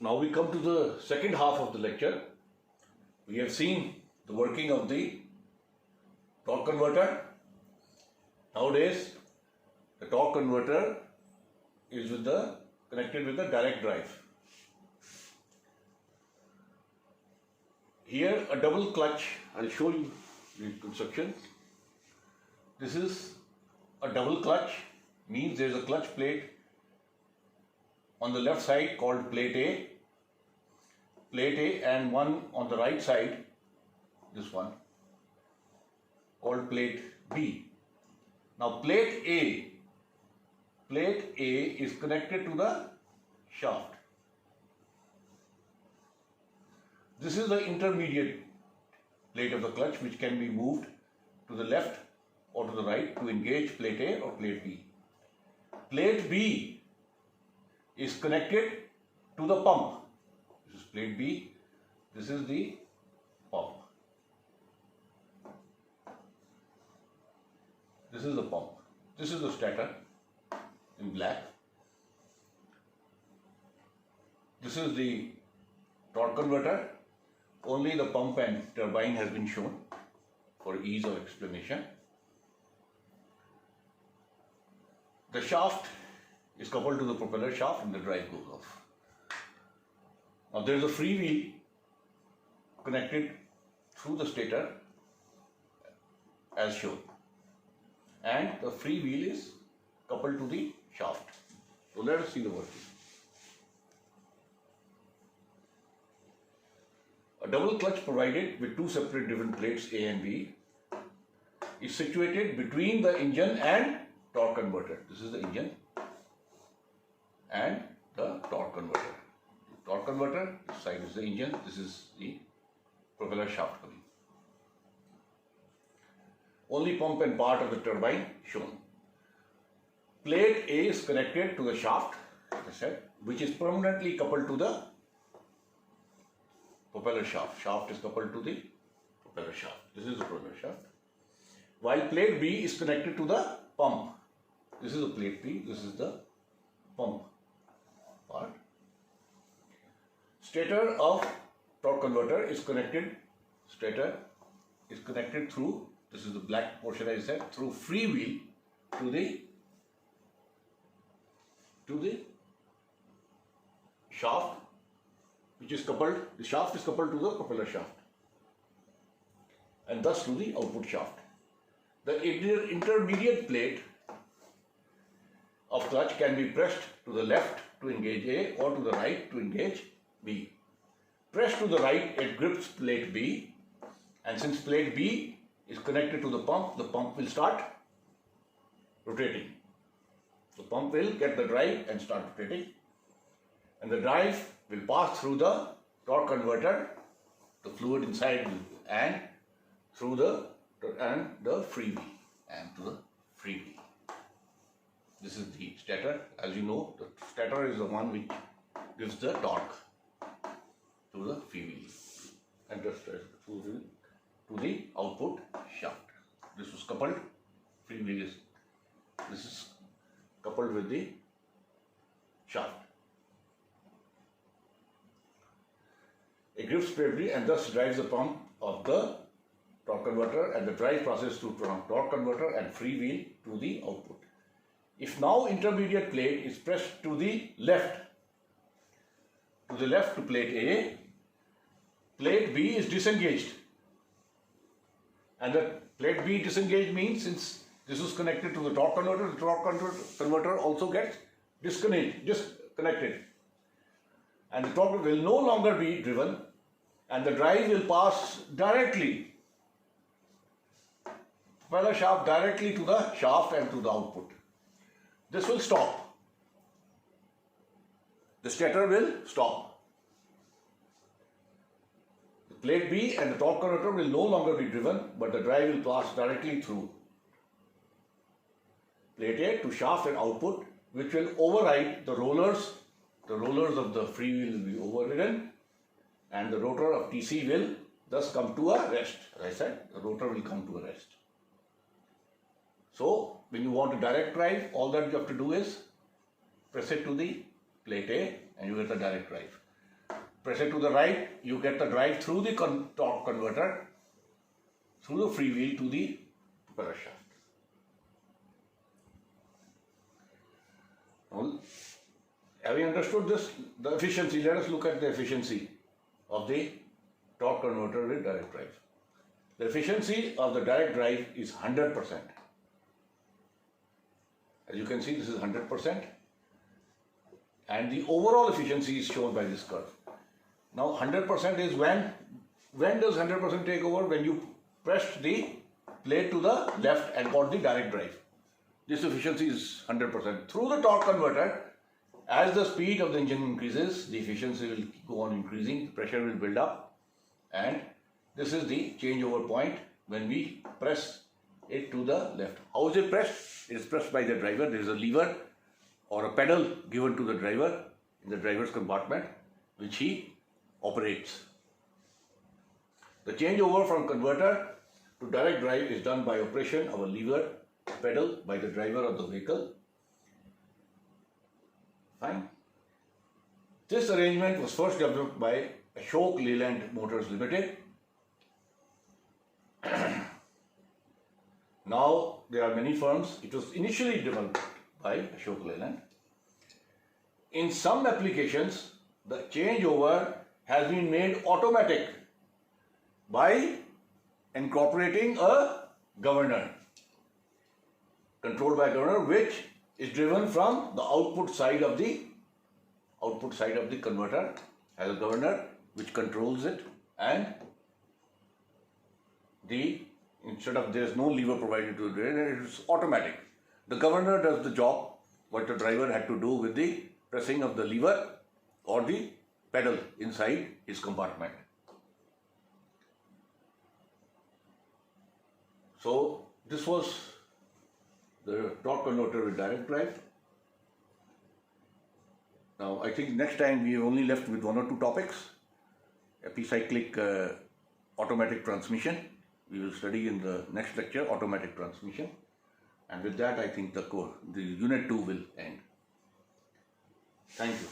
Now we come to the second half of the lecture. We have seen the working of the torque converter. Nowadays, the torque converter is connected with the direct drive. Here a double clutch, I'll show you the construction. This is a double clutch, means there is a clutch plate on the left side called plate A, and one on the right side, this one, called plate B. Now plate A is connected to the shaft. This is the intermediate plate of the clutch which can be moved to the left or to the right to engage plate A or plate B. Plate B is connected to the pump. This is plate B, this is the pump. This is the pump. This is the stator in black. This is the torque converter. Only the pump and turbine has been shown for ease of explanation. The shaft is coupled to the propeller shaft and the drive goes off. Now there is a free wheel connected through the stator as shown, and the free wheel is coupled to the shaft. So let us see the working. A double clutch provided with two separate driven plates A and B is situated between the engine and torque converter. This is the engine and the torque converter. The torque converter, this side is the engine, this is the propeller shaft coming. Only pump and part of the turbine shown. Plate A is connected to the shaft, as I said, which is permanently coupled to the propeller shaft. Shaft is coupled to the propeller shaft. This is the propeller shaft. While plate B is connected to the pump. This is the plate B, this is the pump part. Stator of torque converter is connected, through, this is the black portion I said, through free wheel to the shaft, which is coupled, the shaft is coupled to the propeller shaft and thus to the output shaft. The intermediate plate of clutch can be pressed to the left to engage A or to the right to engage B. Pressed to the right, it grips plate B, and since plate B is connected to the pump will start rotating. The pump will get the drive and start rotating, and the drive will pass through the torque converter, the fluid inside, and through the free wheel and to the free wheel. This is the stator. As you know, the stator is the one which gives the torque to the free wheel and just to the output shaft. This was coupled. Free wheel is this is coupled with the shaft. It grips stably and thus drives the pump of the torque converter and the drive process through torque converter and free wheel to the output. If now intermediate plate is pressed to the left to plate A, plate B is disengaged. And the plate B disengaged means since this is connected to the torque converter also gets disconnected. And the torque will no longer be driven and the drive will pass directly, propeller shaft directly to the shaft and to the output. This will stop. The stator will stop. The plate B and the torque converter will no longer be driven, but the drive will pass directly through plate A to shaft and output, which will override the rollers. The rollers of the free wheel will be overridden, and the rotor of TC will thus come to a rest. As I said, the rotor will come to a rest. So, when you want a direct drive, all that you have to do is press it to the plate A and you get the direct drive. press it to the right, you get the drive through the torque converter, through the freewheel to the propeller shaft. Well, having understood this, the efficiency, let us look at the efficiency of the torque converter with direct drive. The efficiency of the direct drive is 100%. As you can see, this is 100%. And the overall efficiency is shown by this curve. Now 100% is when does 100% take over? When you pressed the plate to the left and got the direct drive. This efficiency is 100%. Through the torque converter, as the speed of the engine increases, the efficiency will go on increasing, pressure will build up, and this is the changeover point when we press it to the left. How is it pressed? It is pressed by the driver. There is a lever or a pedal given to the driver in the driver's compartment, which he operates. The changeover from converter to direct drive is done by operation of a lever pedal by the driver of the vehicle. Fine. This arrangement was first developed by Ashok Leyland Motors Limited. Now there are many firms. It was initially developed by Ashok Leyland. In some applications, the changeover has been made automatic by incorporating a governor, controlled by a governor, which is driven from the output side of the converter, has a governor which controls it, and instead of there is no lever provided to it, it is automatic. The governor does the job what the driver had to do with the pressing of the lever or the pedal inside his compartment. So this was the torque converter with direct drive. Now I think next time we are only left with one or two topics. Epicyclic automatic transmission. We will study in the next lecture automatic transmission. And with that I think the unit 2 will end. Thank you.